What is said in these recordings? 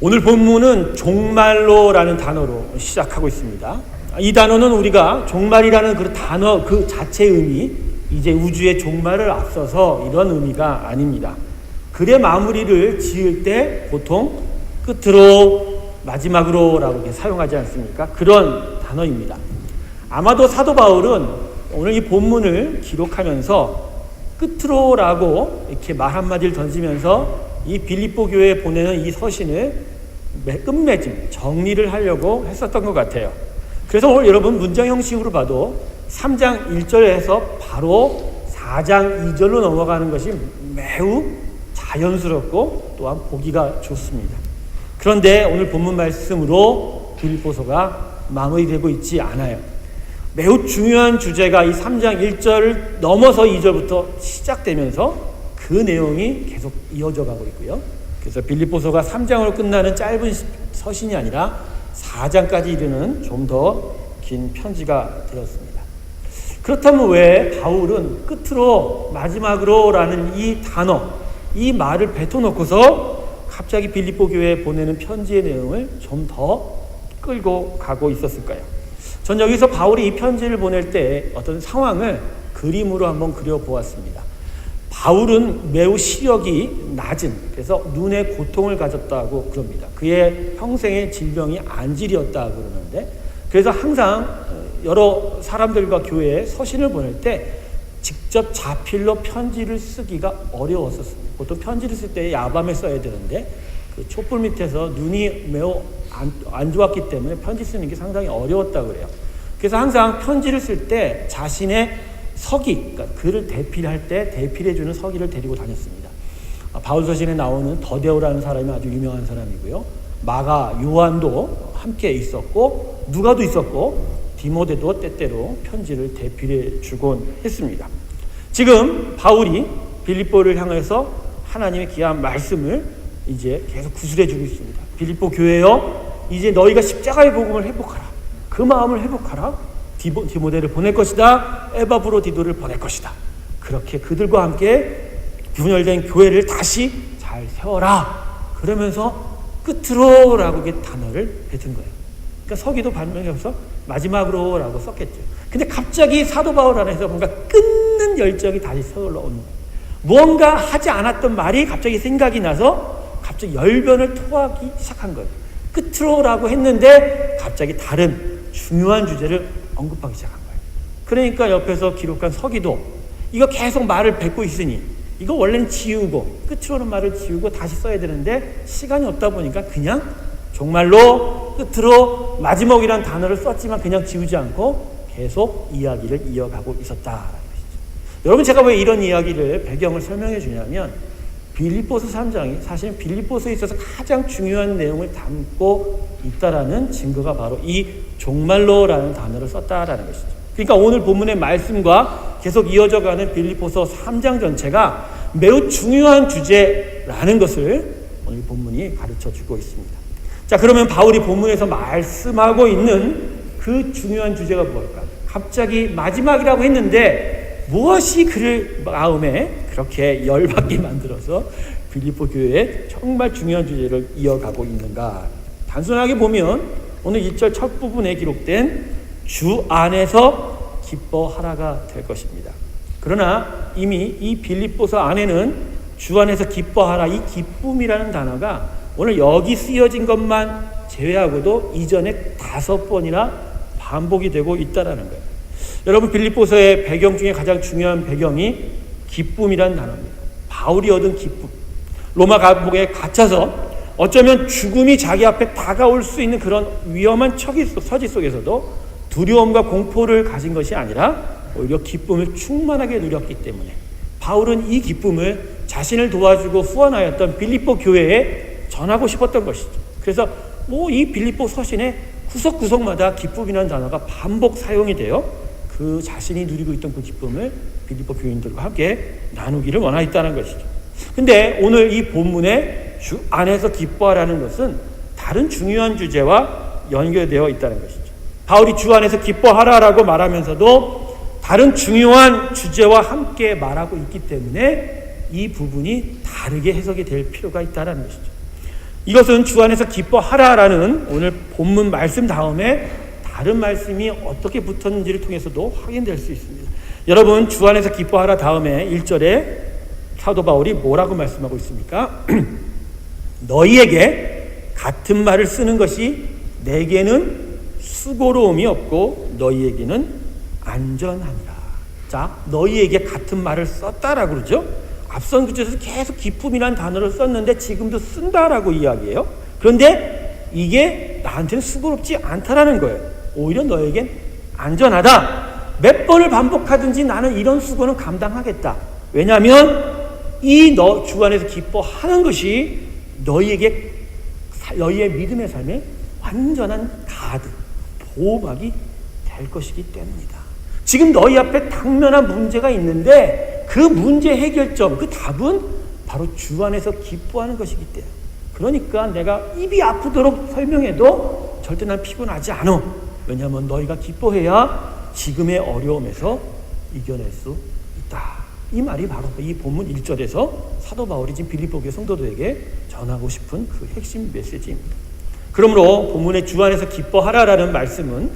오늘 본문은 종말로라는 단어로 시작하고 있습니다. 이 단어는 우리가 종말이라는 그 단어 그 자체의 의미, 이제 우주의 종말을 앞서서 이런 의미가 아닙니다. 글의 마무리를 지을 때 보통 끝으로 마지막으로라고 이렇게 사용하지 않습니까? 그런 단어입니다. 아마도 사도 바울은 오늘 이 본문을 기록하면서 끝으로라고 이렇게 말 한마디를 던지면서 이 빌립보 교회에 보내는 이 서신을 끝맺음, 정리를 하려고 했었던 것 같아요. 그래서 오늘 여러분 문장 형식으로 봐도 3장 1절에서 바로 4장 2절로 넘어가는 것이 매우 자연스럽고 또한 보기가 좋습니다. 그런데 오늘 본문 말씀으로 빌립보서가 마무리되고 있지 않아요. 매우 중요한 주제가 이 3장 1절을 넘어서 2절부터 시작되면서 그 내용이 계속 이어져 가고 있고요. 그래서 빌립보서가 3장으로 끝나는 짧은 서신이 아니라 4장까지 이르는 좀 더 긴 편지가 되었습니다. 그렇다면 왜 바울은 끝으로 마지막으로라는 이 단어, 이 말을 뱉어놓고서 갑자기 빌립보 교회에 보내는 편지의 내용을 좀 더 끌고 가고 있었을까요? 전 여기서 바울이 이 편지를 보낼 때 어떤 상황을 그림으로 한번 그려보았습니다. 바울은 매우 시력이 낮은, 그래서 눈의 고통을 가졌다고 그럽니다. 그의 평생의 질병이 안질이었다고 그러는데, 그래서 항상 여러 사람들과 교회에 서신을 보낼 때 직접 자필로 편지를 쓰기가 어려웠었습니다. 보통 편지를 쓸 때 야밤에 써야 되는데 그 촛불 밑에서 눈이 매우 안 좋았기 때문에 편지 쓰는 게 상당히 어려웠다고 그래요. 그래서 항상 편지를 쓸 때 자신의 서기, 그러니까 글을 대필할 때 대필해주는 서기를 데리고 다녔습니다. 바울 서신에 나오는 더데오라는 사람이 아주 유명한 사람이고요. 마가, 요한도 함께 있었고 누가도 있었고 디모데도 때때로 편지를 대필해 주곤 했습니다. 지금 바울이 빌립보를 향해서 하나님의 귀한 말씀을 이제 계속 구술해 주고 있습니다. 빌립보 교회여, 이제 너희가 십자가의 복음을 회복하라. 그 마음을 회복하라. 디모데를 보낼 것이다. 에바브로디도를 보낼 것이다. 그렇게 그들과 함께 분열된 교회를 다시 잘 세워라. 그러면서 끝으로라고 단어를 뱉은 거예요. 그러니까 서기도 반면에서 마지막으로라고 썼겠죠. 근데 갑자기 사도 바울 안에서 뭔가 끊는 열정이 다시 서올라오는 거예요. 무언가 하지 않았던 말이 갑자기 생각이 나서 갑자기 열변을 토하기 시작한 거예요. 끝으로라고 했는데 갑자기 다른 중요한 주제를 언급하기 시작한 거예요. 그러니까 옆에서 기록한 서기도 이거 계속 말을 뱉고 있으니 이거 원래는 지우고 끝으로는 말을 지우고 다시 써야 되는데 시간이 없다 보니까 그냥 종말로 끝으로 마지막이라는 단어를 썼지만 그냥 지우지 않고 계속 이야기를 이어가고 있었다라는 것이죠. 여러분, 제가 왜 이런 이야기를 배경을 설명해 주냐면 빌립보서 3장이 사실 빌립보서에 있어서 가장 중요한 내용을 담고 있다라는 증거가 바로 이 종말로라는 단어를 썼다라는 것이죠. 그러니까 오늘 본문의 말씀과 계속 이어져가는 빌립보서 3장 전체가 매우 중요한 주제라는 것을 오늘 본문이 가르쳐주고 있습니다. 자, 그러면 바울이 본문에서 말씀하고 있는 그 중요한 주제가 뭘까? 갑자기 마지막이라고 했는데 무엇이 그를 마음에 그렇게 열받게 만들어서 빌립보 교회에 정말 중요한 주제를 이어가고 있는가? 단순하게 보면 오늘 1절 첫 부분에 기록된 주 안에서 기뻐하라가 될 것입니다. 그러나 이미 이 빌립보서 안에는 주 안에서 기뻐하라, 이 기쁨이라는 단어가 오늘 여기 쓰여진 것만 제외하고도 이전에 5번이나 반복이 되고 있다는 거예요. 여러분, 빌립보서의 배경 중에 가장 중요한 배경이 기쁨이라는 단어입니다. 바울이 얻은 기쁨. 로마 감옥에 갇혀서 어쩌면 죽음이 자기 앞에 다가올 수 있는 그런 위험한 처지 속에서도 두려움과 공포를 가진 것이 아니라 오히려 기쁨을 충만하게 누렸기 때문에 바울은 이 기쁨을 자신을 도와주고 후원하였던 빌립보 교회에 전하고 싶었던 것이죠. 그래서 이 빌립보 서신의 구석구석마다 기쁨이라는 단어가 반복 사용이 되어 그 자신이 누리고 있던 그 기쁨을 빌립보 교인들과 함께 나누기를 원하였다는 것이죠. 근데 오늘 이 본문에 주 안에서 기뻐하라는 것은 다른 중요한 주제와 연결되어 있다는 것이죠. 바울이 주 안에서 기뻐하라라고 말하면서도 다른 중요한 주제와 함께 말하고 있기 때문에 이 부분이 다르게 해석이 될 필요가 있다는 것이죠. 이것은 주 안에서 기뻐하라라는 오늘 본문 말씀 다음에 다른 말씀이 어떻게 붙었는지를 통해서도 확인될 수 있습니다. 여러분, 주 안에서 기뻐하라 다음에 1절에 사도 바울이 뭐라고 말씀하고 있습니까? 너희에게 같은 말을 쓰는 것이 내게는 수고로움이 없고 너희에게는 안전하니라. 자, 너희에게 같은 말을 썼다라고 그러죠. 앞선 구절에서 계속 기쁨이라는 단어를 썼는데 지금도 쓴다라고 이야기해요. 그런데 이게 나한테는 수고롭지 않다라는 거예요. 오히려 너에겐 안전하다. 몇 번을 반복하든지 나는 이런 수고는 감당하겠다. 왜냐하면 이 너 주 안에서 기뻐하는 것이 너희에게 너희의 믿음의 삶에 완전한 가드, 보호막이 될 것이기 때문이다. 지금 너희 앞에 당면한 문제가 있는데 그 문제 해결점, 그 답은 바로 주 안에서 기뻐하는 것이기 때문에. 그러니까 내가 입이 아프도록 설명해도 절대 난 피곤하지 않아. 왜냐하면 너희가 기뻐해야 지금의 어려움에서 이겨낼 수 있다. 이 말이 바로 이 본문 1절에서 사도 바울이 지금 빌립보 교회 성도들에게 전하고 싶은 그 핵심 메시지입니다. 그러므로 본문의 주 안에서 기뻐하라라는 말씀은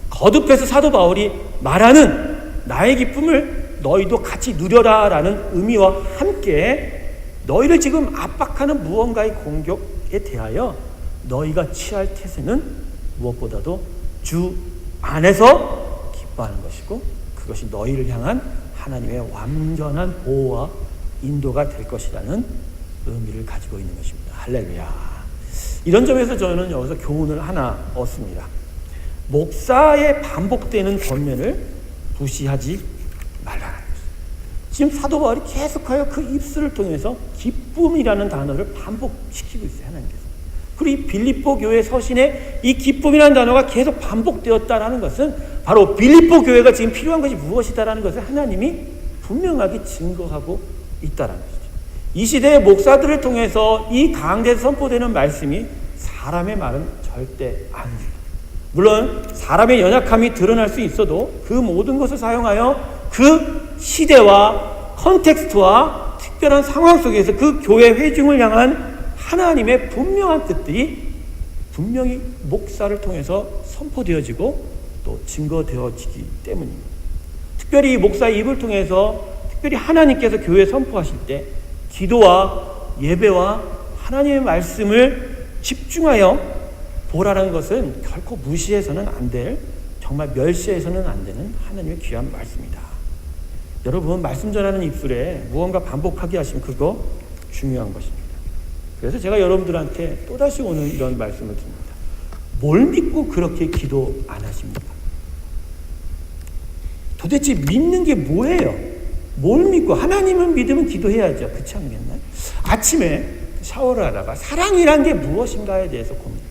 거듭해서 사도 바울이 말하는 나의 기쁨을 너희도 같이 누려라라는 의미와 함께 너희를 지금 압박하는 무언가의 공격에 대하여 너희가 취할 태세는 무엇보다도 주 안에서 기뻐하는 것이고 그것이 너희를 향한 하나님의 완전한 보호와 인도가 될 것이라는 의미를 가지고 있는 것입니다. 할렐루야. 이런 점에서 저는 여기서 교훈을 하나 얻습니다. 목사의 반복되는 권면을 무시하지 말라는 것입니다. 지금 사도 바울이 계속하여 그 입술을 통해서 기쁨이라는 단어를 반복시키고 있어요. 하나님께서. 그리고 이 빌립보 교회 서신에 이 기쁨이라는 단어가 계속 반복되었다는 것은 바로 빌립보 교회가 지금 필요한 것이 무엇이다라는 것을 하나님이 분명하게 증거하고 있다는 것이죠. 이 시대의 목사들을 통해서 이 강대에서 선포되는 말씀이 사람의 말은 절대 아닙니다. 물론 사람의 연약함이 드러날 수 있어도 그 모든 것을 사용하여 그 시대와 컨텍스트와 특별한 상황 속에서 그 교회 회중을 향한 하나님의 분명한 뜻들이 분명히 목사를 통해서 선포되어지고 또 증거되어지기 때문입니다. 특별히 목사의 입을 통해서 특별히 하나님께서 교회에 선포하실 때 기도와 예배와 하나님의 말씀을 집중하여 보라는 것은 결코 무시해서는 안 될, 정말 멸시해서는 안 되는 하나님의 귀한 말씀이다. 여러분, 말씀 전하는 입술에 무언가 반복하게 하시면 그거 중요한 것입니다. 그래서 제가 여러분들한테 또다시 오늘 이런 말씀을 드립니다. 뭘 믿고 그렇게 기도 안 하십니까? 도대체 믿는 게 뭐예요? 뭘 믿고? 하나님을 믿으면 기도해야죠. 그렇지 않겠나요? 아침에 샤워를 하다가 사랑이란 게 무엇인가에 대해서 고민해요.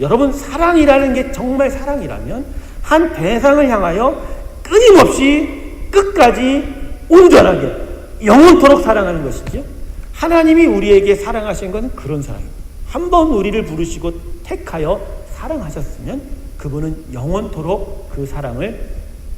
여러분, 사랑이라는 게 정말 사랑이라면 한 대상을 향하여 끊임없이 끝까지 온전하게 영원토록 사랑하는 것이죠. 하나님이 우리에게 사랑하신 것은 그런 사랑입니다. 한 번 우리를 부르시고 택하여 사랑하셨으면 그분은 영원토록 그 사랑을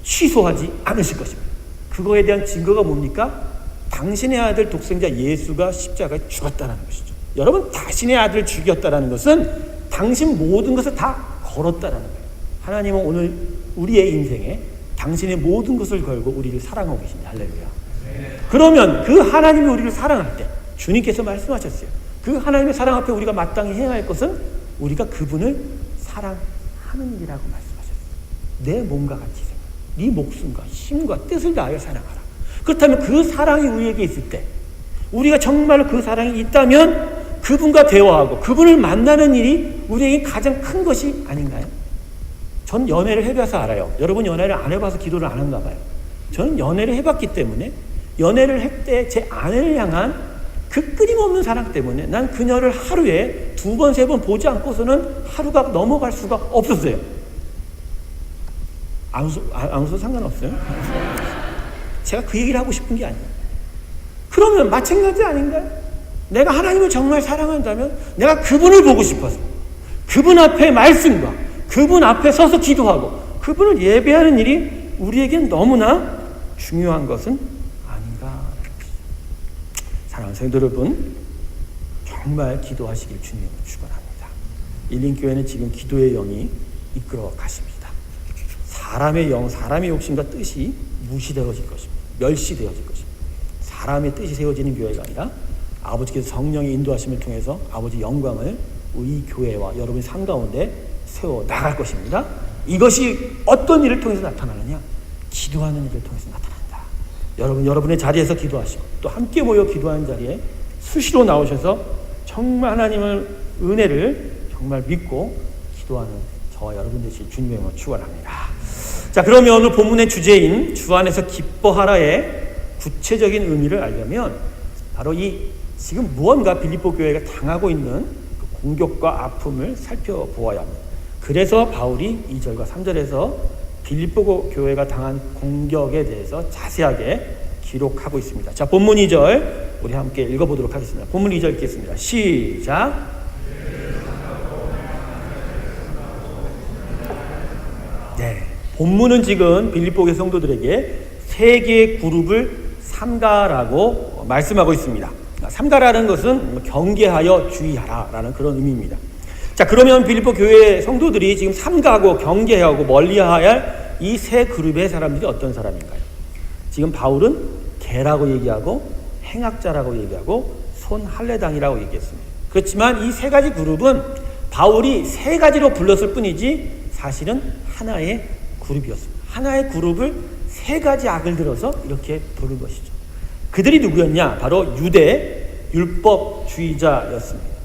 취소하지 않으실 것입니다. 그거에 대한 증거가 뭡니까? 당신의 아들 독생자 예수가 십자가에 죽었다는 것이죠. 여러분, 당신의 아들을 죽였다는 것은 당신 모든 것을 다 걸었다는 거예요. 하나님은 오늘 우리의 인생에 당신의 모든 것을 걸고 우리를 사랑하고 계십니다. 할렐루야. 그러면 그 하나님이 우리를 사랑할 때 주님께서 말씀하셨어요. 그 하나님의 사랑 앞에 우리가 마땅히 해야 할 것은 우리가 그분을 사랑하는 일이라고 말씀하셨어요. 내 몸과 같이 생각, 네 목숨과 힘과 뜻을 다하여 사랑하라. 그렇다면 그 사랑이 우리에게 있을 때 우리가 정말로 그 사랑이 있다면 그분과 대화하고 그분을 만나는 일이 우리에게 가장 큰 것이 아닌가요? 전 연애를 해봐서 알아요. 여러분 연애를 안 해봐서 기도를 안 한가 봐요. 저는 연애를 해봤기 때문에 연애를 할 때 제 아내를 향한 그 끊임없는 사랑 때문에 난 그녀를 하루에 2번, 3번 보지 않고서는 하루가 넘어갈 수가 없었어요. 안 웃어도 상관없어요. 제가 그 얘기를 하고 싶은 게 아니에요. 그러면 마찬가지 아닌가요? 내가 하나님을 정말 사랑한다면 내가 그분을 보고 싶어서 그분 앞에 말씀과 그분 앞에 서서 기도하고 그분을 예배하는 일이 우리에겐 너무나 중요한 것은 아닌가. 사랑하는 성도 여러분, 정말 기도하시길 주님으로 축원합니다. 일린교회는 지금 기도의 영이 이끌어 가십니다. 사람의 영, 사람의 욕심과 뜻이 무시되어질 것입니다. 멸시되어질 것입니다. 사람의 뜻이 세워지는 교회가 아니라 아버지께서 성령의 인도하심을 통해서 아버지 영광을 이 교회와 여러분의 삶 가운데 세워 나갈 것입니다. 이것이 어떤 일을 통해서 나타나느냐? 기도하는 일을 통해서 나타난다. 여러분의 자리에서 기도하시고 또 함께 모여 기도하는 자리에 수시로 나오셔서 정말 하나님의 은혜를 정말 믿고 기도하는 저와 여러분 되실 주님의 이름으로 축원합니다. 자, 그러면 오늘 본문의 주제인 주 안에서 기뻐하라의 구체적인 의미를 알려면 바로 이 지금 무언가 빌립보 교회가 당하고 있는 그 공격과 아픔을 살펴보아야 합니다. 그래서 바울이 2절과 3절에서 빌립보 교회가 당한 공격에 대해서 자세하게 기록하고 있습니다. 자, 본문 2절 우리 함께 읽어보도록 하겠습니다. 본문 2절 읽겠습니다. 시작. 네, 본문은 지금 빌립보 교회 성도들에게 세 개의 그룹을 삼가라고 말씀하고 있습니다. 삼가라는 것은 경계하여 주의하라라는 그런 의미입니다. 자, 그러면 빌립보 교회 성도들이 지금 삼가하고 경계하고 멀리해야 할 이 세 그룹의 사람들이 어떤 사람인가요? 지금 바울은 개라고 얘기하고 행악자라고 얘기하고 손할례당이라고 얘기했습니다. 그렇지만 이 세 가지 그룹은 바울이 세 가지로 불렀을 뿐이지 사실은 하나의 그룹이었습니다. 하나의 그룹을 세 가지 악을 들어서 이렇게 부른 것이죠. 그들이 누구였냐? 바로 유대 율법주의자였습니다.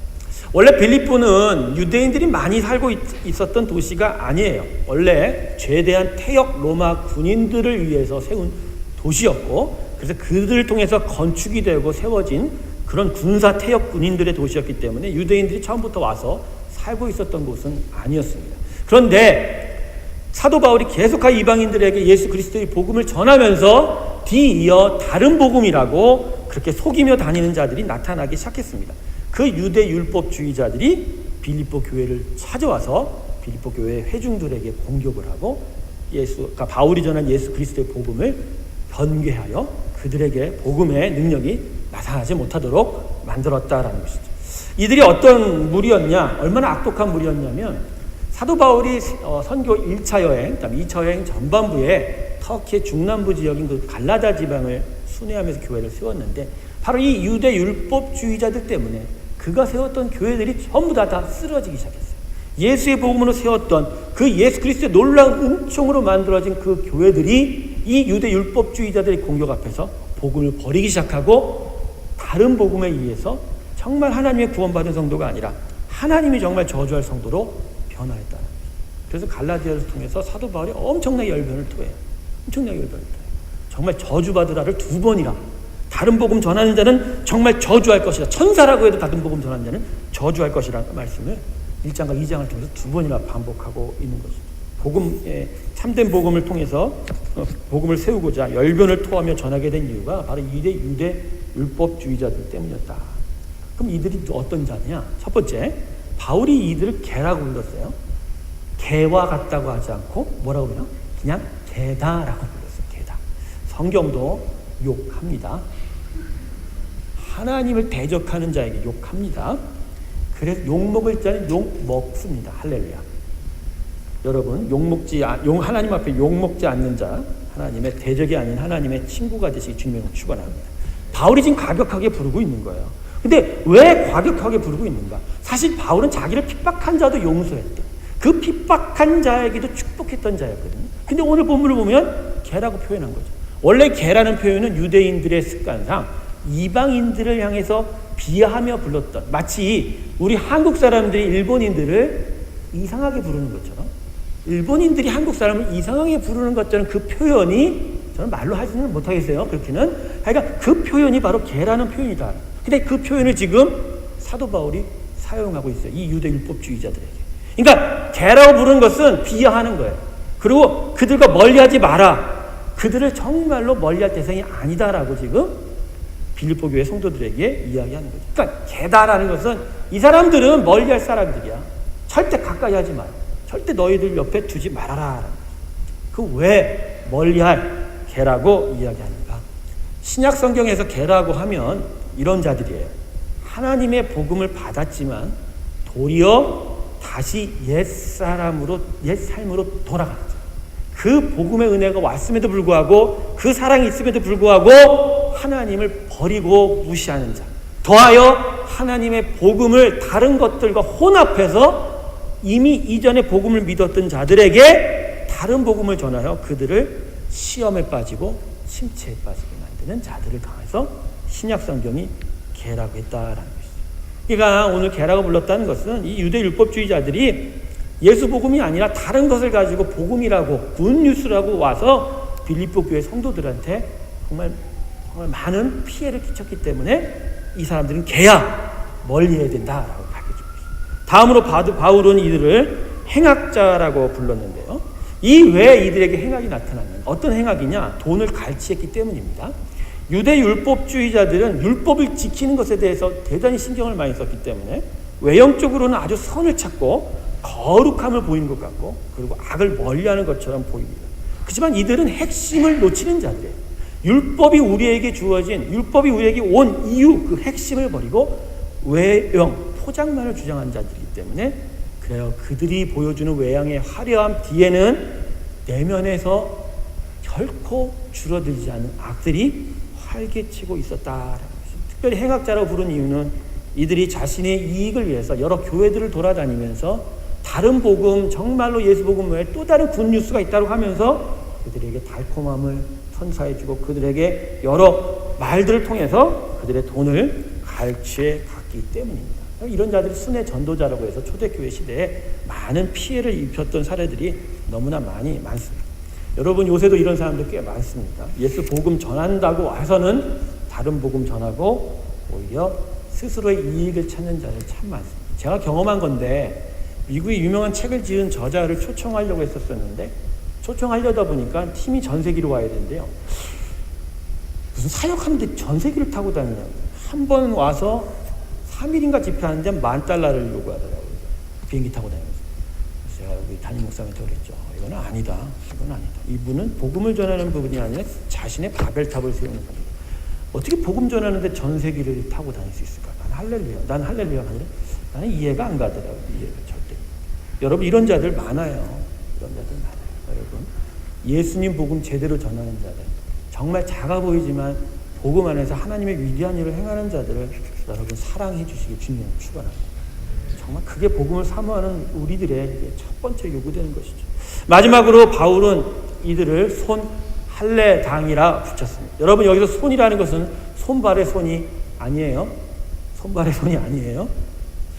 원래 빌립보는 유대인들이 많이 살고 있었던 도시가 아니에요. 원래 죄대한 태역 로마 군인들을 위해서 세운 도시였고, 그래서 그들을 통해서 건축이 되고 세워진 그런 군사 태역 군인들의 도시였기 때문에 유대인들이 처음부터 와서 살고 있었던 곳은 아니었습니다. 그런데 사도 바울이 계속하여 이방인들에게 예수 그리스도의 복음을 전하면서 뒤이어 다른 복음이라고 그렇게 속이며 다니는 자들이 나타나기 시작했습니다. 그 유대 율법주의자들이 빌립보 교회를 찾아와서 빌립보 교회 회중들에게 공격을 하고 그러니까 바울이 전한 예수 그리스도의 복음을 변개하여 그들에게 복음의 능력이 나타나지 못하도록 만들었다라는 것이죠. 이들이 어떤 무리였냐? 얼마나 악독한 무리였냐면 사도 바울이 선교 1차 여행, 그다음에 2차 여행 전반부에 터키의 중남부 지역인 그 갈라다 지방을 순회하면서 교회를 세웠는데 바로 이 유대 율법주의자들 때문에 그가 세웠던 교회들이 전부 다 쓰러지기 시작했어요. 예수의 복음으로 세웠던 그 예수 그리스도의 놀라운 은총으로 만들어진 그 교회들이 이 유대 율법주의자들의 공격 앞에서 복음을 버리기 시작하고 다른 복음에 의해서 정말 하나님의 구원받은 성도가 아니라 하나님이 정말 저주할 성도로 변화했다는 거죠. 그래서 갈라디아를 통해서 사도 바울이 엄청나게 열변을 토해요. 엄청나게 열변을 토해요. 정말 저주받으라를 2번이나 다른 복음 전하는 자는 정말 저주할 것이다. 천사라고 해도 다른 복음 전하는 자는 저주할 것이라는 말씀을 1장과 2장을 통해서 2번이나 반복하고 있는 것이죠. 참된 복음을 통해서 복음을 세우고자 열변을 토하며 전하게 된 이유가 바로 유대 율법주의자들 때문이었다. 그럼 이들이 어떤 자냐? 첫 번째, 바울이 이들을 개라고 불렀어요. 개와 같다고 하지 않고 뭐라고 그래요? 그냥 개다라고 불렀어요. 개다. 성경도 욕합니다. 하나님을 대적하는 자에게 욕합니다. 그래서 욕먹을 자는 욕먹습니다. 할렐루야. 여러분, 하나님 앞에 욕먹지 않는 자, 하나님의 대적이 아닌 하나님의 친구가 되시기 주님을 축원합니다. 바울이 지금 과격하게 부르고 있는 거예요. 근데 왜 과격하게 부르고 있는가? 사실 바울은 자기를 핍박한 자도 용서했대. 그 핍박한 자에게도 축복했던 자였거든요. 근데 오늘 본문을 보면 개라고 표현한 거죠. 원래 개라는 표현은 유대인들의 습관상 이방인들을 향해서 비하하며 불렀던, 마치 우리 한국 사람들이 일본인들을 이상하게 부르는 것처럼 일본인들이 한국 사람을 이상하게 부르는 것처럼 그 표현이 저는 말로 하지는 못하겠어요. 그렇게는. 그러니까 그 표현이 바로 개라는 표현이다. 근데 그 표현을 지금 사도 바울이 사용하고 있어요. 이 유대 율법주의자들에게. 그러니까 개라고 부르는 것은 비하하는 거예요. 그리고 그들과 멀리하지 마라. 그들을 정말로 멀리할 대상이 아니다라고 지금 빌립보 교회 성도들에게 이야기하는 거죠. 그러니까 개다라는 것은 이 사람들은 멀리할 사람들이야. 절대 가까이 하지 마라. 절대 너희들 옆에 두지 말아라. 그 왜 멀리할 개라고 이야기하는가? 신약 성경에서 개라고 하면 이런 자들이에요. 하나님의 복음을 받았지만 도리어 다시 옛 삶으로 돌아가는 거죠. 그 복음의 은혜가 왔음에도 불구하고 그 사랑이 있음에도 불구하고 하나님을 버리고 무시하는 자, 더하여 하나님의 복음을 다른 것들과 혼합해서 이미 이전에 복음을 믿었던 자들에게 다른 복음을 전하여 그들을 시험에 빠지고 침체에 빠지게 만드는 자들을 강해서 신약 성경이 개라고 했다라는 것이죠. 그러니까 오늘 개라고 불렀다는 것은 이 유대 율법주의자들이 예수 복음이 아니라 다른 것을 가지고 복음이라고 굿뉴스라고 와서 빌립보 교회 성도들한테 정말 많은 피해를 끼쳤기 때문에 이 사람들은 개야 멀리해야 된다라고 밝혀주고 있습니다. 다음으로 바울은 이들을 행악자라고 불렀는데요. 이 왜 이들에게 행악이 나타났냐? 어떤 행악이냐? 돈을 갈취했기 때문입니다. 유대 율법주의자들은 율법을 지키는 것에 대해서 대단히 신경을 많이 썼기 때문에 외형적으로는 아주 선을 찾고 거룩함을 보이는 것 같고 그리고 악을 멀리하는 것처럼 보입니다. 그렇지만 이들은 핵심을 놓치는 자들이에요. 율법이 우리에게 주어진, 율법이 우리에게 온 이유, 그 핵심을 버리고 외형, 포장만을 주장한 자들이기 때문에 그래요. 그들이 보여주는 외양의 화려함 뒤에는 내면에서 결코 줄어들지 않는 악들이 활개치고 있었다라는 것입니다. 특별히 행악자라고 부른 이유는 이들이 자신의 이익을 위해서 여러 교회들을 돌아다니면서 다른 복음, 정말로 예수 복음 외에 또 다른 굿뉴스가 있다고 하면서 그들에게 달콤함을 선사해주고 그들에게 여러 말들을 통해서 그들의 돈을 갈취해 갔기 때문입니다. 이런 자들이 순회 전도자라고 해서 초대교회 시대에 많은 피해를 입혔던 사례들이 너무나 많습니다. 여러분 요새도 이런 사람들 꽤 많습니다. 예수 복음 전한다고 해서는 다른 복음 전하고 오히려 스스로의 이익을 찾는 자들 참 많습니다. 제가 경험한 건데 미국의 유명한 책을 지은 저자를 초청하려고 했었는데 초청하려다 보니까 팀이 전세기로 와야 되는데요. 무슨 사역하는데 전세기를 타고 다니냐고. 한 번 와서 3일인가 집회하는데 $10,000를 요구하더라고요. 비행기 타고 다니면서. 제가 여기 담임 목사님한테 그랬죠. 이건 아니다. 이분은 복음을 전하는 부분이 아니라 자신의 바벨탑을 세우는 겁니다. 어떻게 복음 전하는데 전세기를 타고 다닐 수 있을까? 난 할렐루야가 아니라 나는 이해가 안 가더라고요. 이해가 절대. 여러분 이런 자들 많아요. 여러분 예수님 복음 제대로 전하는 자들, 정말 작아 보이지만 복음 안에서 하나님의 위대한 일을 행하는 자들을 여러분 사랑해 주시기 주님 축원합니다. 정말 그게 복음을 사모하는 우리들의 첫 번째 요구되는 것이죠. 마지막으로 바울은 이들을 손 할례당이라 붙였습니다. 여러분 여기서 손이라는 것은 손발의 손이 아니에요. 손발의 손이 아니에요.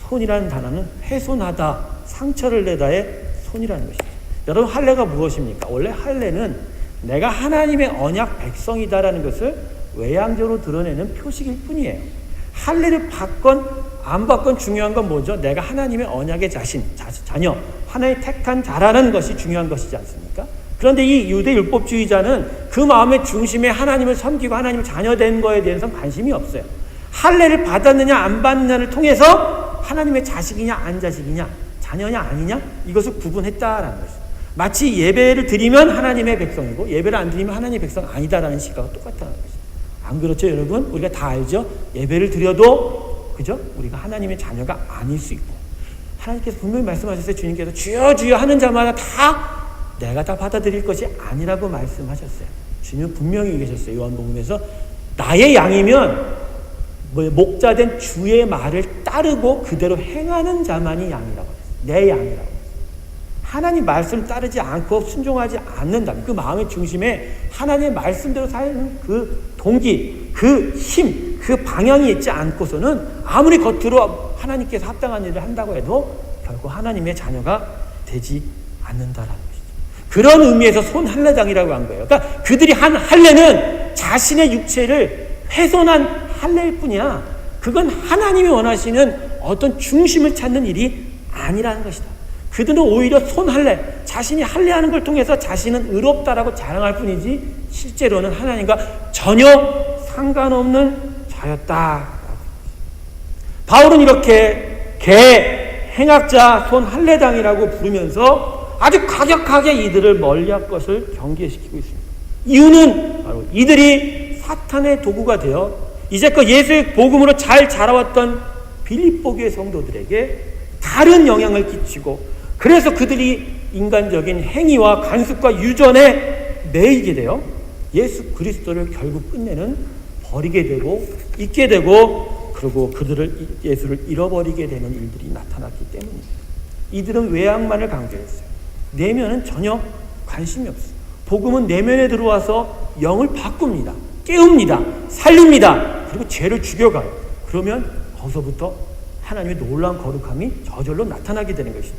손이라는 단어는 훼손하다, 상처를 내다의 손이라는 것이죠. 여러분 할례가 무엇입니까? 원래 할례는 내가 하나님의 언약 백성이다라는 것을 외향적으로 드러내는 표식일 뿐이에요. 할례를 받건 안 받건 중요한 건 뭐죠? 내가 하나님의 언약의 자녀, 하나의 택한 자라는 것이 중요한 것이지 않습니까? 그런데 이 유대 율법주의자는 그 마음의 중심에 하나님을 섬기고 하나님의 자녀된 거에 대해서는 관심이 없어요. 할례를 받았느냐 안 받느냐를 통해서 하나님의 자식이냐 안 자식이냐, 자녀냐 아니냐 이것을 구분했다라는 것이죠. 마치 예배를 드리면 하나님의 백성이고 예배를 안 드리면 하나님의 백성 아니다라는 시각과 똑같다는 것이죠. 안 그렇죠 여러분? 우리가 다 알죠? 예배를 드려도 그죠? 우리가 하나님의 자녀가 아닐 수 있고 하나님께서 분명히 말씀하셨어요. 주님께서 주여 주여 하는 자마다 다 내가 다 받아들일 것이 아니라고 말씀하셨어요. 주님은 분명히 얘기하셨어요. 요한복음에서 나의 양이면 목자된 주의 말을 따르고 그대로 행하는 자만이 양이라고 했어요. 내 양이라고. 하나님 말씀 따르지 않고 순종하지 않는다. 그 마음의 중심에 하나님의 말씀대로 사는 그 동기, 그 힘, 그 방향이 있지 않고서는 아무리 겉으로 하나님께서 합당한 일을 한다고 해도 결국 하나님의 자녀가 되지 않는다라는 것이죠. 그런 의미에서 손 할례당이라고 한 거예요. 그러니까 그들이 한 할례는 자신의 육체를 훼손한 할례일 뿐이야. 그건 하나님이 원하시는 어떤 중심을 찾는 일이 아니라는 것이다. 그들은 오히려 손 할례, 자신이 할례하는 걸 통해서 자신은 의롭다라고 자랑할 뿐이지 실제로는 하나님과 전혀 상관없는 자였다. 바울은 이렇게 행악자, 손 할례당이라고 부르면서 아주 가격하게 이들을 멀리할 것을 경계시키고 있습니다. 이유는 바로 이들이 사탄의 도구가 되어 이제껏 예수의 복음으로 잘 자라왔던 빌립보 교회 성도들에게 다른 영향을 끼치고, 그래서 그들이 인간적인 행위와 간습과 유전에 매이게 되어 예수 그리스도를 결국 끝내는 버리게 되고 잊게 되고, 그리고 예수를 잃어버리게 되는 일들이 나타났기 때문입니다. 이들은 외양만을 강조했어요. 내면은 전혀 관심이 없어요. 복음은 내면에 들어와서 영을 바꿉니다. 깨웁니다. 살립니다. 그리고 죄를 죽여가요. 그러면 거기서부터 하나님의 놀라운 거룩함이 저절로 나타나게 되는 것이죠.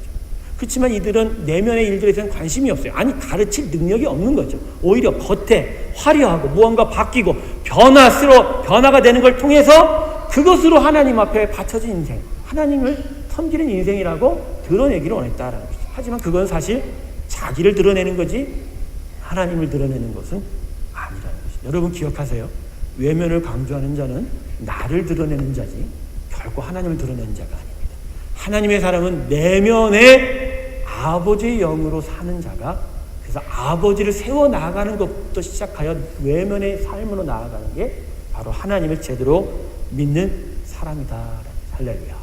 그렇지만 이들은 내면의 일들에 대한 관심이 없어요. 아니, 가르칠 능력이 없는 거죠. 오히려 겉에 화려하고 무언가 바뀌고 변화가 되는 걸 통해서 그것으로 하나님 앞에 바쳐진 인생, 하나님을 섬기는 인생이라고 드러내기를 원했다라는 것이죠. 하지만 그건 사실 자기를 드러내는 거지 하나님을 드러내는 것은 아니라는 것이죠. 여러분 기억하세요. 외면을 강조하는 자는 나를 드러내는 자지 결코 하나님을 드러내는 자가 아닙니다. 하나님의 사람은 내면에 아버지의 영으로 사는 자가, 그래서 아버지를 세워나가는 것부터 시작하여 외면의 삶으로 나아가는 게 바로 하나님을 제대로 믿는 사람이다. 할렐루야.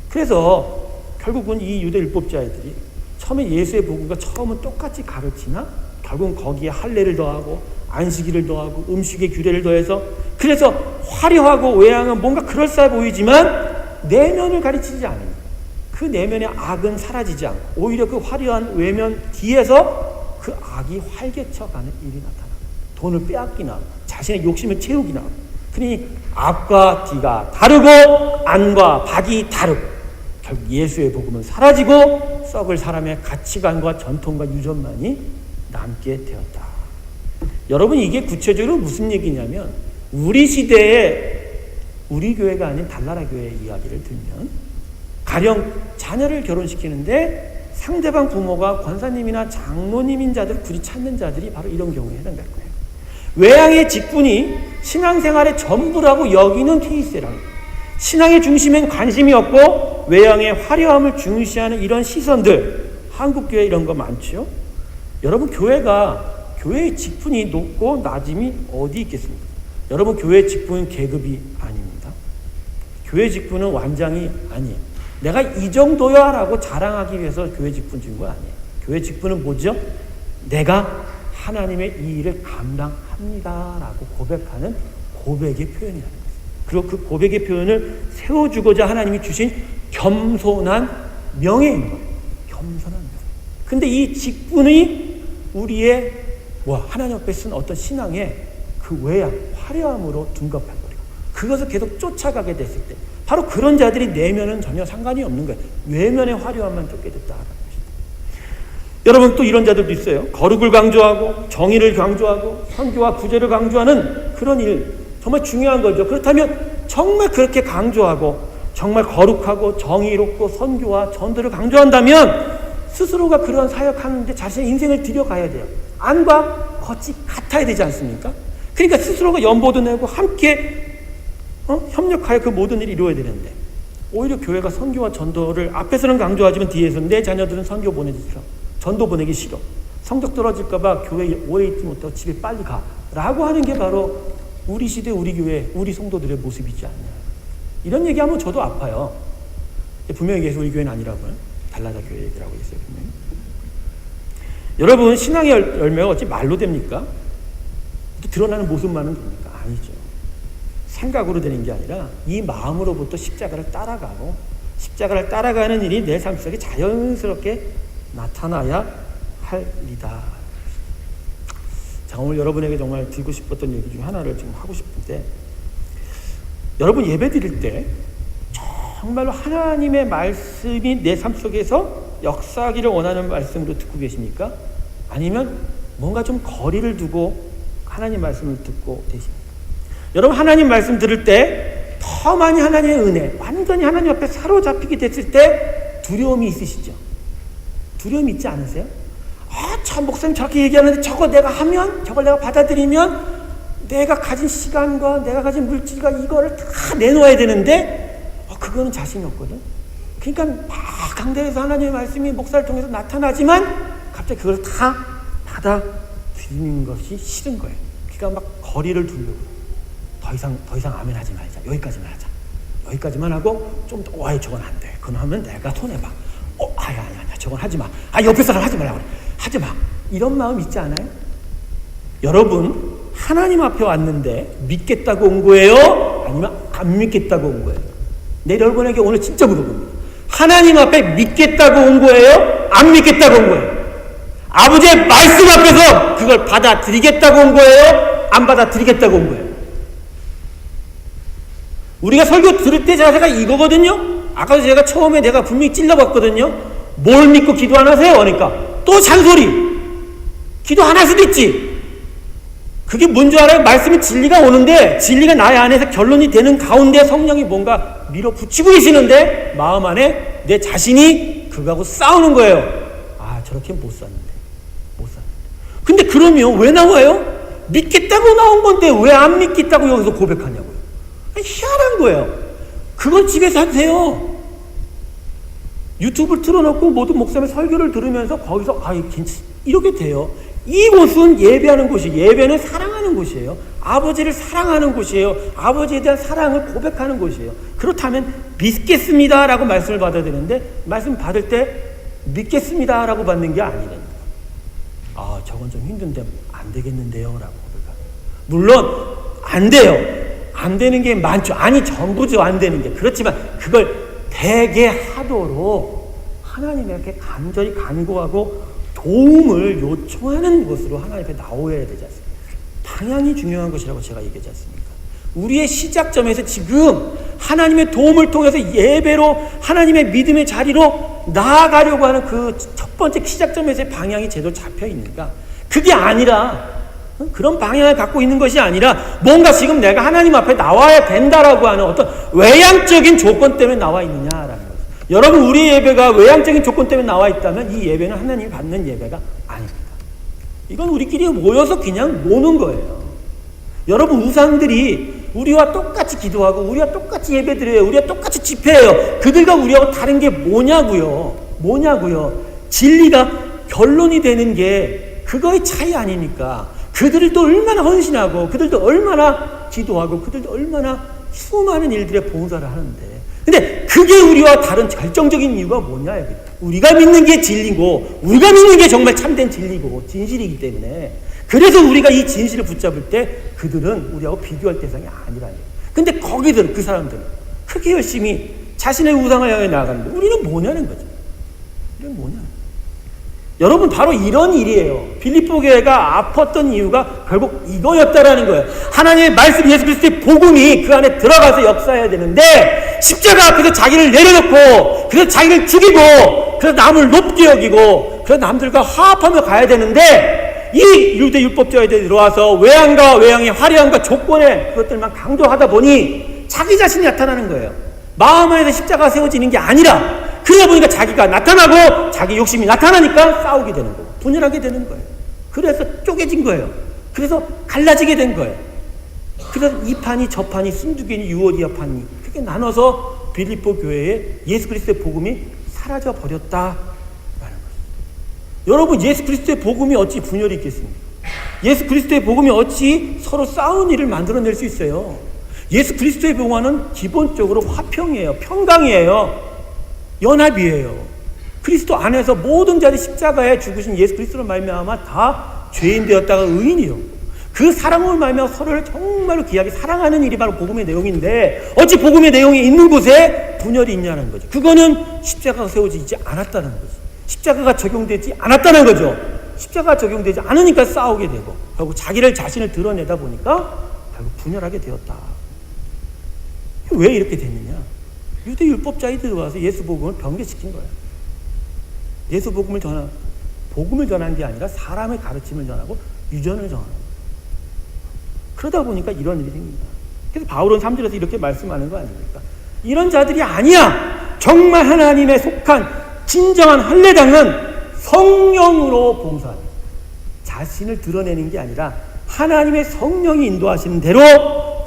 그래서 결국은 이 유대 율법자들이 처음에 예수의 복음과 처음은 똑같이 가르치나 결국은 거기에 할례를 더하고 안식일을 더하고 음식의 규례를 더해서, 그래서 화려하고 외양은 뭔가 그럴싸해 보이지만 내면을 가르치지 않습니다. 그 내면의 악은 사라지지 않고 오히려 그 화려한 외면 뒤에서 그 악이 활개쳐가는 일이 나타납니다. 돈을 빼앗기나 자신의 욕심을 채우기나. 그러니 앞과 뒤가 다르고 안과 밖이 다르고 결국 예수의 복음은 사라지고 썩을 사람의 가치관과 전통과 유전만이 남게 되었다. 여러분, 이게 구체적으로 무슨 얘기냐면, 우리 시대에 우리 교회가 아닌 달나라 교회의 이야기를 들면, 가령 자녀를 결혼시키는데 상대방 부모가 권사님이나 장로님인 자들, 굳이 찾는 자들이 바로 이런 경우에 해당될 거예요. 외양의 직분이 신앙생활의 전부라고 여기는 케이스라는 거예요. 신앙의 중심엔 관심이 없고 외양의 화려함을 중시하는 이런 시선들, 한국교회 이런 거 많죠. 여러분, 교회의 직분이 높고 낮음이 어디 있겠습니까? 여러분, 교회의 직분은 계급이 아닙니다. 교회 직분은 완장이 아니에요. 내가 이 정도야 라고 자랑하기 위해서 교회 직분 준 거 아니에요. 교회 직분은 뭐죠? 내가 하나님의 이 일을 감당합니다 라고 고백하는 고백의 표현이라는 거예요. 그리고 그 고백의 표현을 세워주고자 하나님이 주신 겸손한 명예인 거예요. 겸손한 명예. 근데 이 직분이 우리의 하나님 앞에 쓴 어떤 신앙의 그 외양, 화려함으로 둔갑해버리고 그것을 계속 쫓아가게 됐을 때 바로 그런 자들이 내면은 전혀 상관이 없는 거예요. 외면의 화려함만 쫓게 됐다라는 것입니다. 여러분, 또 이런 자들도 있어요. 거룩을 강조하고 정의를 강조하고 선교와 구제를 강조하는 그런 일, 정말 중요한 거죠. 그렇다면 정말 그렇게 강조하고 정말 거룩하고 정의롭고 선교와 전도를 강조한다면 스스로가 그런 사역하는데 자신의 인생을 들여가야 돼요. 안과 겉이 같아야 되지 않습니까? 그러니까 스스로가 연보도 내고 함께 협력하여 그 모든 일을 이루어야 되는데, 오히려 교회가 선교와 전도를 앞에서는 강조하지만 뒤에서는 내 자녀들은 선교 보내기 싫어, 전도 보내기 싫어, 성적 떨어질까봐 교회에 오래 있지 못하고 집에 빨리 가 라고 하는 게 바로 우리 시대, 우리 교회, 우리 성도들의 모습이지 않냐. 이런 얘기하면 저도 아파요. 분명히 얘기해서 우리 교회는 아니라고요. 달라다 교회 얘기라고 했어요. 분명히. 여러분, 신앙의 열매가 어찌 말로 됩니까? 또 드러나는 모습만은 됩니까? 아니죠. 생각으로 되는 게 아니라 이 마음으로부터 십자가를 따라가고 십자가를 따라가는 일이 내 삶 속에 자연스럽게 나타나야 할 일이다. 자, 오늘 여러분에게 정말 드리고 싶었던 얘기 중 하나를 지금 하고 싶은데, 여러분 예배 드릴 때 정말로 하나님의 말씀이 내 삶 속에서 역사하기를 원하는 말씀으로 듣고 계십니까? 아니면 뭔가 좀 거리를 두고 하나님 말씀을 듣고 계십니까? 여러분, 하나님 말씀 들을 때 더 많이 하나님의 은혜, 완전히 하나님 앞에 사로잡히게 됐을 때 두려움이 있으시죠? 두려움이 있지 않으세요? 참 목사님 저렇게 얘기하는데 저거 내가 하면, 저걸 내가 받아들이면 내가 가진 시간과 내가 가진 물질과 이거를 다 내놓아야 되는데 그거는 자신이 없거든. 그러니까 막 강대에서 하나님의 말씀이 목사를 통해서 나타나지만 갑자기 그걸 다 받아들이는 것이 싫은 거예요. 그러니까 막 거리를 두려고, 더 더 이상 아멘 하지 말자. 여기까지만 하자. 여기까지만 하고 좀 더, 와, 저건 안 돼. 그건 하면 내가 손해봐. 아니야. 저건 하지 마. 옆에 사람 하지 말라고 그래. 하지 마. 이런 마음 있지 않아요? 여러분, 하나님 앞에 왔는데 믿겠다고 온 거예요? 아니면 안 믿겠다고 온 거예요? 내 여러분에게 오늘 진짜 물어봅니다. 하나님 앞에 믿겠다고 온 거예요? 안 믿겠다고 온 거예요? 아버지의 말씀 앞에서 그걸 받아들이겠다고 온 거예요? 안 받아들이겠다고 온 거예요? 우리가 설교 들을 때 자세가 이거거든요? 아까도 제가 처음에 내가 분명히 찔러봤거든요? 뭘 믿고 기도 안 하세요? 그러니까 또 잔소리. 기도 안 할 수도 있지. 그게 뭔지 알아요? 말씀이 진리가 오는데 진리가 나의 안에서 결론이 되는 가운데 성령이 뭔가 밀어붙이고 계시는데 마음 안에 내 자신이 그거하고 싸우는 거예요. 저렇게 못 샀는데. 근데 그러면 왜 나와요? 믿겠다고 나온 건데 왜 안 믿겠다고 여기서 고백하냐고요. 희한한 거예요. 그건 집에서 하세요. 유튜브를 틀어놓고 모든 목사님의 설교를 들으면서 거기서 이렇게 돼요. 이곳은 예배하는 곳이에요. 예배는 사랑하는 곳이에요. 아버지를 사랑하는 곳이에요. 아버지에 대한 사랑을 고백하는 곳이에요. 그렇다면 믿겠습니다라고 말씀을 받아야 되는데 말씀 받을 때 믿겠습니다라고 받는 게 아니라는 거예요. 저건 좀 힘든데 안 되겠는데요 라고 고백합니다. 물론 안 돼요. 안 되는 게 많죠. 아니 전부죠. 안 되는 게. 그렇지만 그걸 되게 하도록 하나님에게 간절히 간구하고 도움을 요청하는 것으로 하나님 앞에 나오어야 되지 않습니까? 방향이 중요한 것이라고 제가 얘기하지 않습니까? 우리의 시작점에서 지금 하나님의 도움을 통해서 예배로 하나님의 믿음의 자리로 나아가려고 하는 그 첫 번째 시작점에서의 방향이 제대로 잡혀 있는가? 그게 아니라 그런 방향을 갖고 있는 것이 아니라 뭔가 지금 내가 하나님 앞에 나와야 된다라고 하는 어떤 외향적인 조건 때문에 나와 있느냐라는 거죠. 여러분, 우리의 예배가 외향적인 조건 때문에 나와 있다면 이 예배는 하나님이 받는 예배가 아닙니다. 이건 우리끼리 모여서 그냥 노는 거예요. 여러분, 우상들이 우리와 똑같이 기도하고 우리와 똑같이 예배드려요. 우리와 똑같이 집회해요. 그들과 우리하고 다른 게 뭐냐고요. 진리가 결론이 되는 게 그거의 차이 아닙니까? 그들도 얼마나 헌신하고 그들도 얼마나 기도하고 그들도 얼마나 수많은 일들의 봉사를 하는데, 근데 그게 우리와 다른 결정적인 이유가 뭐냐? 우리가 믿는 게 진리고 우리가 믿는 게 정말 참된 진리고 진실이기 때문에, 그래서 우리가 이 진실을 붙잡을 때 그들은 우리하고 비교할 대상이 아니라는 거예요. 근데 거기들, 그 사람들은 크게 열심히 자신의 우상을 향해 나아가는데 우리는 뭐냐는 거죠. 우리는 뭐냐? 여러분, 바로 이런 일이에요. 빌립보 교회가 아팠던 이유가 결국 이거였다라는 거예요. 하나님의 말씀, 예수 그리스도의 복음이 그 안에 들어가서 역사해야 되는데 십자가 앞에서 자기를 내려놓고 그래서 자기를 죽이고 그래서 남을 높게 여기고 그래서 남들과 화합하며 가야 되는데 이 유대 율법자들이 들어와서 외양과 외양의 화려함과 조건의 그것들만 강조하다 보니 자기 자신이 나타나는 거예요. 마음 안에서 십자가가 세워지는 게 아니라, 그러다 보니까 자기가 나타나고 자기 욕심이 나타나니까 싸우게 되는 거고 분열하게 되는 거예요. 그래서 쪼개진 거예요. 그래서 갈라지게 된 거예요. 그래서 이 판이 저 판이 순두개니 유오디아 판이 크게 나눠서 빌립보 교회에 예수 그리스도의 복음이 사라져 버렸다라는 거예요. 여러분, 예수 그리스도의 복음이 어찌 분열이 있겠습니까? 예수 그리스도의 복음이 어찌 서로 싸우는 일을 만들어낼 수 있어요? 예수 그리스도의 복음은 기본적으로 화평이에요. 평강이에요. 연합이에요. 그리스도 안에서 모든 자들이 십자가에 죽으신 예수 그리스도로 말미암아 다 죄인 되었다가 의인이요. 그 사랑으로 말미암아 서로를 정말로 귀하게 사랑하는 일이 바로 복음의 내용인데, 어찌 복음의 내용이 있는 곳에 분열이 있냐는 거죠. 그거는 십자가가 세워지지 않았다는 거죠. 십자가가 적용되지 않았다는 거죠. 십자가가 적용되지 않으니까 싸우게 되고 결국 자신을 드러내다 보니까 결국 분열하게 되었다. 왜 이렇게 됐느냐? 유대 율법자들이 들어와서 예수 복음을 변개시킨 거예요. 예수 복음을 전한 게 아니라 사람의 가르침을 전하고 유전을 전하는 거예요. 그러다 보니까 이런 일이 생깁니다. 그래서 바울은 3절에서 이렇게 말씀하는 거 아닙니까? 이런 자들이 아니야. 정말 하나님에 속한 진정한 할례당은 성령으로 봉사하는, 자신을 드러내는 게 아니라 하나님의 성령이 인도하시는 대로,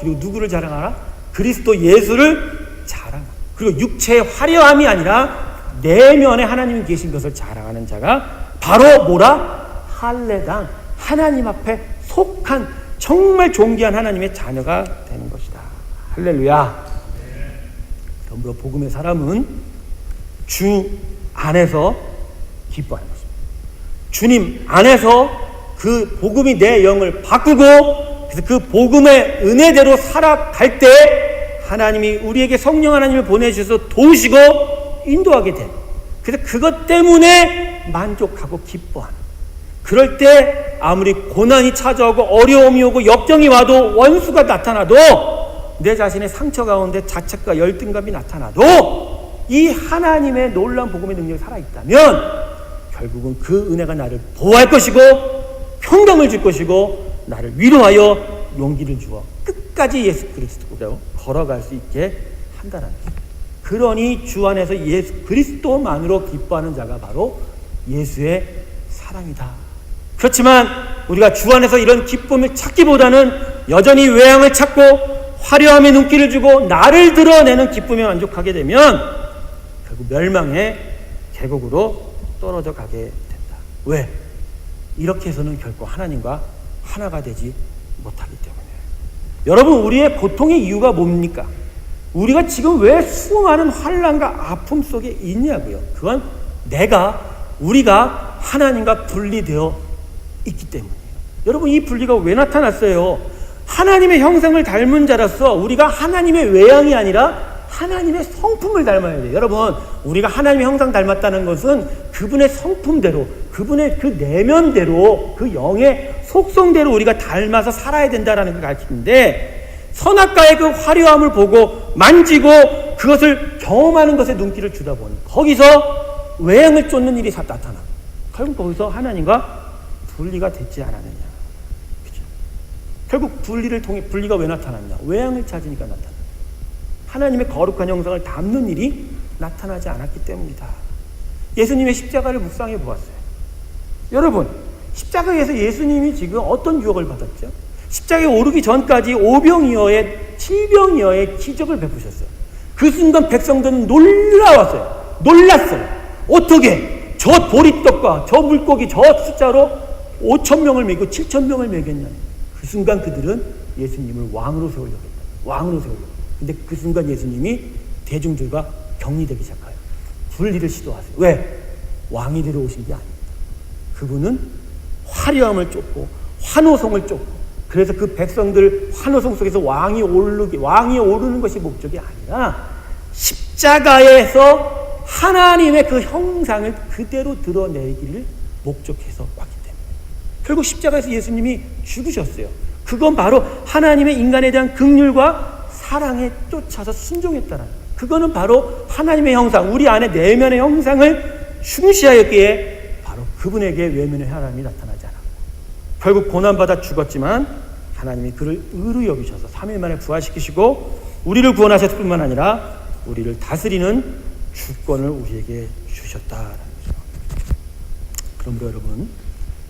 그리고 누구를 자랑하라? 그리스도 예수를 자랑하라. 그리고 육체의 화려함이 아니라 내면에 하나님이 계신 것을 자랑하는 자가 바로 뭐라? 할례당, 하나님 앞에 속한 정말 존귀한 하나님의 자녀가 되는 것입니다. 할렐루야. 그러므로 복음의 사람은 주 안에서 기뻐하는 것입니다. 주님 안에서 그 복음이 내 영을 바꾸고, 그래서 그 복음의 은혜대로 살아갈 때 하나님이 우리에게 성령 하나님을 보내주셔서 도우시고 인도하게 돼. 그래서 그것 때문에 만족하고 기뻐하는. 그럴 때 아무리 고난이 찾아오고 어려움이 오고 역경이 와도, 원수가 나타나도, 내 자신의 상처 가운데 자책과 열등감이 나타나도, 이 하나님의 놀라운 복음의 능력이 살아있다면 결국은 그 은혜가 나를 보호할 것이고 평강을 줄 것이고 나를 위로하여 용기를 주어 끝까지 예수 그리스도로 걸어갈 수 있게 한다는 것입니다. 그러니 주 안에서 예수 그리스도만으로 기뻐하는 자가 바로 예수의 사람이다. 그렇지만 우리가 주 안에서 이런 기쁨을 찾기보다는 여전히 외양을 찾고 화려함의 눈길을 주고 나를 드러내는 기쁨에 만족하게 되면 결국 멸망의 계곡으로 떨어져 가게 된다. 왜? 이렇게 해서는 결코 하나님과 하나가 되지 못하기 때문에. 여러분, 우리의 고통의 이유가 뭡니까? 우리가 지금 왜 수많은 환난과 아픔 속에 있냐고요. 그건 우리가 하나님과 분리되어 있기 때문이에요. 여러분, 이 분리가 왜 나타났어요? 하나님의 형상을 닮은 자로서 우리가 하나님의 외양이 아니라 하나님의 성품을 닮아야 돼요. 여러분, 우리가 하나님의 형상 닮았다는 것은 그분의 성품대로, 그분의 그 내면대로, 그 영의 속성대로 우리가 닮아서 살아야 된다는 걸 가르치는데, 선악과의 그 화려함을 보고 만지고 그것을 경험하는 것에 눈길을 주다 보니 거기서 외양을 쫓는 일이 나타나. 결국 거기서 하나님과 분리가 되지 않았느냐. 그죠? 결국 분리가 왜 나타났냐? 외양을 찾으니까 나타나. 하나님의 거룩한 형상을 담는 일이 나타나지 않았기 때문이다. 예수님의 십자가를 묵상해 보았어요. 여러분, 십자가에서 예수님이 지금 어떤 유혹을 받았죠? 십자가에 오르기 전까지 오병이어의 칠병이어의 기적을 베푸셨어요. 그 순간 백성들은 놀랐어요. 어떻게 저 보리떡과 저 물고기 저 숫자로 5,000명을 먹이고 7,000명을 먹였냐. 그 순간 그들은 예수님을 왕으로 세우려고 했다. 왕으로 세우려고. 근데 그 순간 예수님이 대중들과 격리되기 시작해요. 분리를 시도하세요. 왜? 왕이 들어오신 게 아닙니다. 그분은 화려함을 쫓고 환호성을 쫓고, 그래서 그 백성들 환호성 속에서 왕이 오르는 것이 목적이 아니라 십자가에서 하나님의 그 형상을 그대로 드러내기를 목적해서 왔기 때문에 결국 십자가에서 예수님이 죽으셨어요. 그건 바로 하나님의 인간에 대한 긍휼과 사랑에 쫓아서 순종했다는 거예요. 그거는 바로 하나님의 형상, 우리 안에 내면의 형상을 중시하였기에 바로 그분에게 외면의 하나님이 나타나지 않았고, 결국 고난받아 죽었지만 하나님이 그를 의로 여기셔서 3일 만에 부활시키시고 우리를 구원하셨을 뿐만 아니라 우리를 다스리는 주권을 우리에게 주셨다라는 거죠. 그러므로 여러분,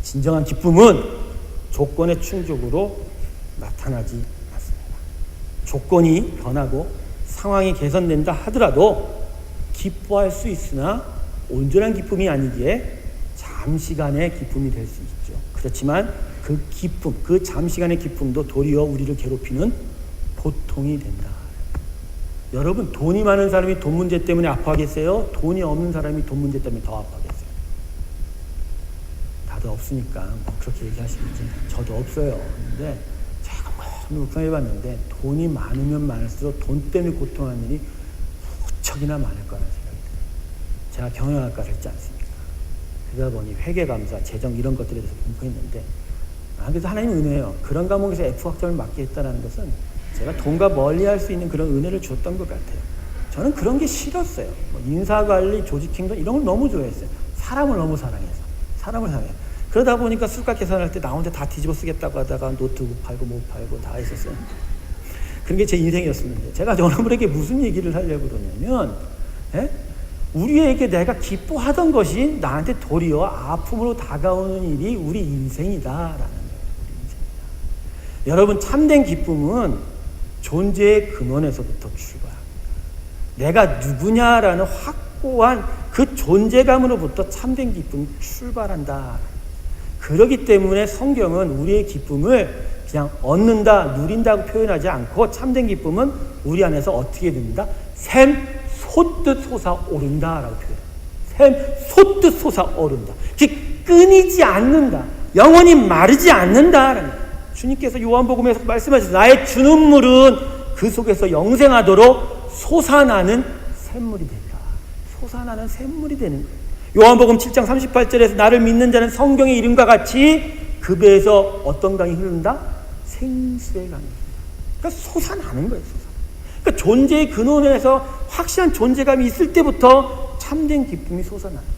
진정한 기쁨은 조건의 충족으로 나타나지 않습니다. 조건이 변하고 상황이 개선된다 하더라도 기뻐할 수 있으나 온전한 기쁨이 아니기에 잠시간의 기쁨이 될 수 있죠. 그렇지만 그 기쁨, 그 잠시간의 기쁨도 도리어 우리를 괴롭히는 고통이 된다. 여러분, 돈이 많은 사람이 돈 문제 때문에 아파하겠어요? 돈이 없는 사람이 돈 문제 때문에 더 아파하겠어요? 다들 없으니까 뭐 그렇게 얘기하시겠지. 저도 없어요. 근데 제가 묵상해봤는데 돈이 많으면 많을수록 돈 때문에 고통하는 일이 무척이나 많을 거라는 생각이 들어요. 제가 경영학과를 했지 않습니까? 그러다 보니 회계감사, 재정 이런 것들에 대해서 공부했는데, 그래서 하나님 은혜예요. 그런 과목에서 F학점을 맞게 했다는 것은 제가 돈과 멀리할 수 있는 그런 은혜를 줬던 것 같아요. 저는 그런 게 싫었어요. 뭐 인사관리, 조직행정 이런 걸 너무 좋아했어요. 사람을 너무 사랑해서. 그러다 보니까 술값 계산할 때 나 혼자 다 뒤집어 쓰겠다고 하다가 노트북 팔고 못 팔고 다 했었어요. 그런 게 제 인생이었었는데, 제가 여러분에게 무슨 얘기를 하려고 그러냐면, 우리에게 내가 기뻐하던 것이 나한테 도리어 아픔으로 다가오는 일이 우리 인생이다라는 거예요. 우리 인생이다. 여러분, 참된 기쁨은 존재의 근원에서부터 출발합니다. 내가 누구냐라는 확고한 그 존재감으로부터 참된 기쁨이 출발한다. 그렇기 때문에 성경은 우리의 기쁨을 그냥 얻는다, 누린다고 표현하지 않고 참된 기쁨은 우리 안에서 어떻게 됩니다? 샘 솟듯 솟아오른다라고 표현해요. 샘 솟듯 솟아오른다. 끊이지 않는다. 영원히 마르지 않는다라는 거예요. 주님께서 요한복음에서 말씀하셨어요. 나의 주는 물은 그 속에서 영생하도록 솟아나는 샘물이 된다. 솟아나는 샘물이 되는 거예요. 요한복음 7장 38절에서 나를 믿는 자는 성경의 이름과 같이 그 배에서 어떤 강이 흐른다? 생수의 강이 흐른다. 그러니까 솟아나는 거예요. 그러니까 존재의 근원에서 확실한 존재감이 있을 때부터 참된 기쁨이 솟아나는 거예요.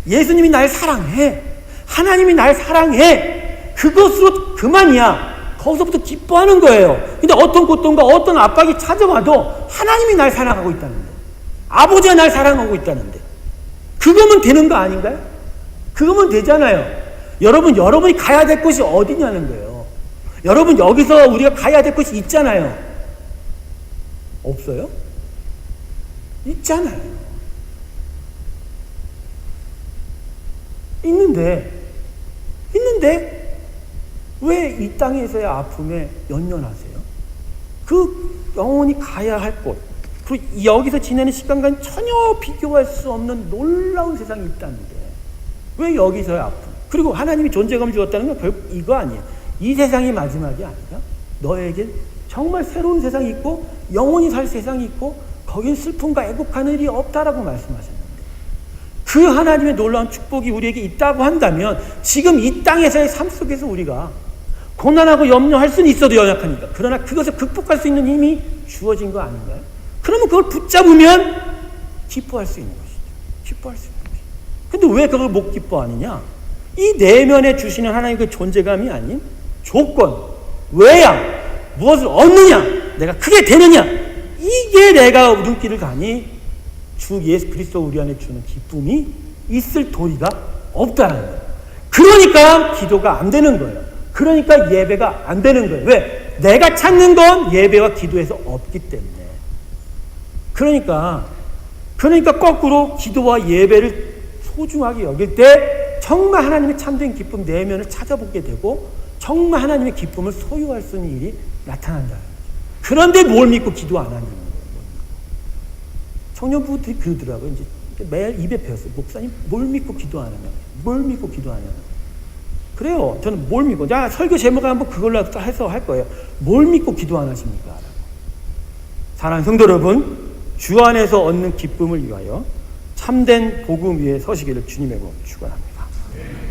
예수님이 날 사랑해. 하나님이 날 사랑해. 그것으로 그만이야. 거기서부터 기뻐하는 거예요. 근데 어떤 고통과 어떤 압박이 찾아와도 하나님이 날 사랑하고 있다는데, 아버지가 날 사랑하고 있다는데, 그거면 되는 거 아닌가요? 그거면 되잖아요. 여러분이 가야 될 곳이 어디냐는 거예요. 여러분, 여기서 우리가 가야 될 곳이 있잖아요. 없어요? 있잖아요. 있는데 왜 이 땅에서의 아픔에 연연하세요? 그 영원히 가야 할 곳, 그리고 여기서 지내는 시간과는 전혀 비교할 수 없는 놀라운 세상이 있다는데 왜 여기서의 아픔? 그리고 하나님이 존재감을 주었다는 건 결국 이거 아니에요. 이 세상이 마지막이 아니라 너에게 정말 새로운 세상이 있고 영원히 살 세상이 있고 거긴 슬픔과 애곡하는 일이 없다라고 말씀하셨는데, 그 하나님의 놀라운 축복이 우리에게 있다고 한다면 지금 이 땅에서의 삶 속에서 우리가 고난하고 염려할 수는 있어도 연약하니까, 그러나 그것을 극복할 수 있는 힘이 주어진 거 아닌가요? 그러면 그걸 붙잡으면 기뻐할 수 있는 것이죠. 기뻐할 수 있는 것이죠. 근데 왜 그걸 못 기뻐하느냐? 이 내면에 주시는 하나님의 그 존재감이 아닌 조건, 외양, 무엇을 얻느냐, 내가 크게 되느냐, 이게 내가 눈길을 가니 주 예수 그리스도 우리 안에 주는 기쁨이 있을 도리가 없다는 거예요. 그러니까 기도가 안 되는 거예요. 그러니까 예배가 안 되는 거예요. 왜? 내가 찾는 건 예배와 기도에서 없기 때문에. 그러니까 거꾸로 기도와 예배를 소중하게 여길 때 정말 하나님의 참된 기쁨 내면을 찾아보게 되고 정말 하나님의 기쁨을 소유할 수 있는 일이 나타난다는 거죠. 그런데 뭘 믿고 기도 안 하냐는 거예요. 청년부들이 그러더라고요. 이제 매일 입에 배웠어요. 목사님, 뭘 믿고 기도 안 하냐? 뭘 믿고 기도 안 하냐? 그래요. 저는 뭘 믿고, 설교 제목을 한번 그걸로 해서 할 거예요. 뭘 믿고 기도 안 하십니까? 사랑하는 성도 여러분, 주 안에서 얻는 기쁨을 위하여 참된 복음 위에 서시기를 주님의 이름으로 축원합니다.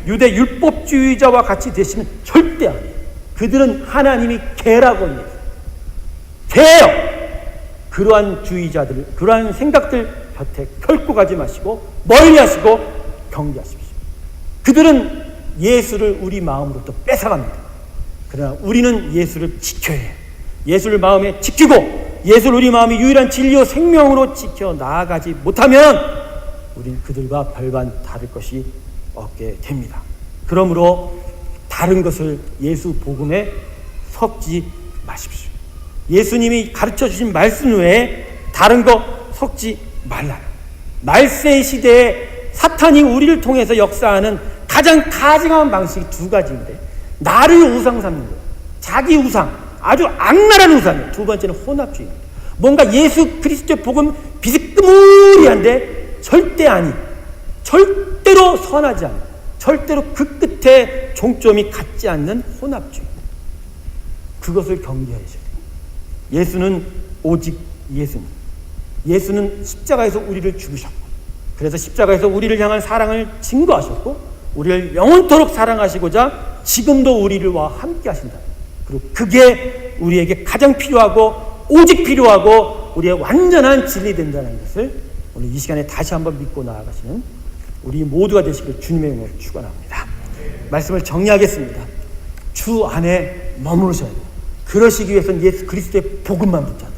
유대 율법주의자와 같이 되시면 절대 아니에요. 그들은 하나님이 개라고 합니다. 개예요. 그러한 주의자들, 그러한 생각들 곁에 결코 가지 마시고 멀리 하시고 경계하십시오. 그들은 예수를 우리 마음으로부터 뺏어갑니다. 그러나 우리는 예수를 지켜야 해요. 예수를 마음에 지키고 예수를 우리 마음의 유일한 진리요 생명으로 지켜 나아가지 못하면 우리는 그들과 별반 다를 것이 없게 됩니다. 그러므로 다른 것을 예수 복음에 섞지 마십시오. 예수님이 가르쳐 주신 말씀 외에 다른 거 섞지 말라요. 말세 시대에 사탄이 우리를 통해서 역사하는 가장 가증한 방식이 두 가지인데, 나를 우상 삼는 거예요. 자기 우상, 아주 악랄한 우상이에요. 두 번째는 혼합주의입니다. 뭔가 예수 그리스도의 복음 비스무리한데 절대 아닌, 절대로 선하지 않은, 절대로 그 끝에 종점이 같지 않는 혼합주의. 그것을 경계하셔야 돼요. 예수는 오직 예수님. 예수는 십자가에서 우리를 죽으셨고, 그래서 십자가에서 우리를 향한 사랑을 증거하셨고, 우리를 영원토록 사랑하시고자 지금도 우리와 함께 하신다. 그리고 그게 우리에게 가장 필요하고 오직 필요하고 우리의 완전한 진리 된다는 것을 오늘 이 시간에 다시 한번 믿고 나아가시는 우리 모두가 되시길 주님의 이름으로 축원합니다. 말씀을 정리하겠습니다. 주 안에 머무르셔야 돼요. 그러시기 위해서는 예수 그리스도의 복음만 붙잡으세요.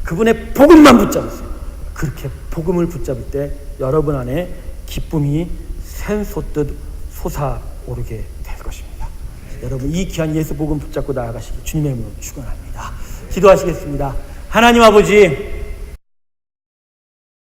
그분의 복음만 붙잡으세요. 그렇게 복음을 붙잡을 때 여러분 안에 기쁨이 샘솟듯 솟아오르게 될 것입니다. 여러분, 이 귀한 예수 복음 붙잡고 나아가시길 주님의 이름으로 축원합니다. 기도하시겠습니다. 하나님 아버지,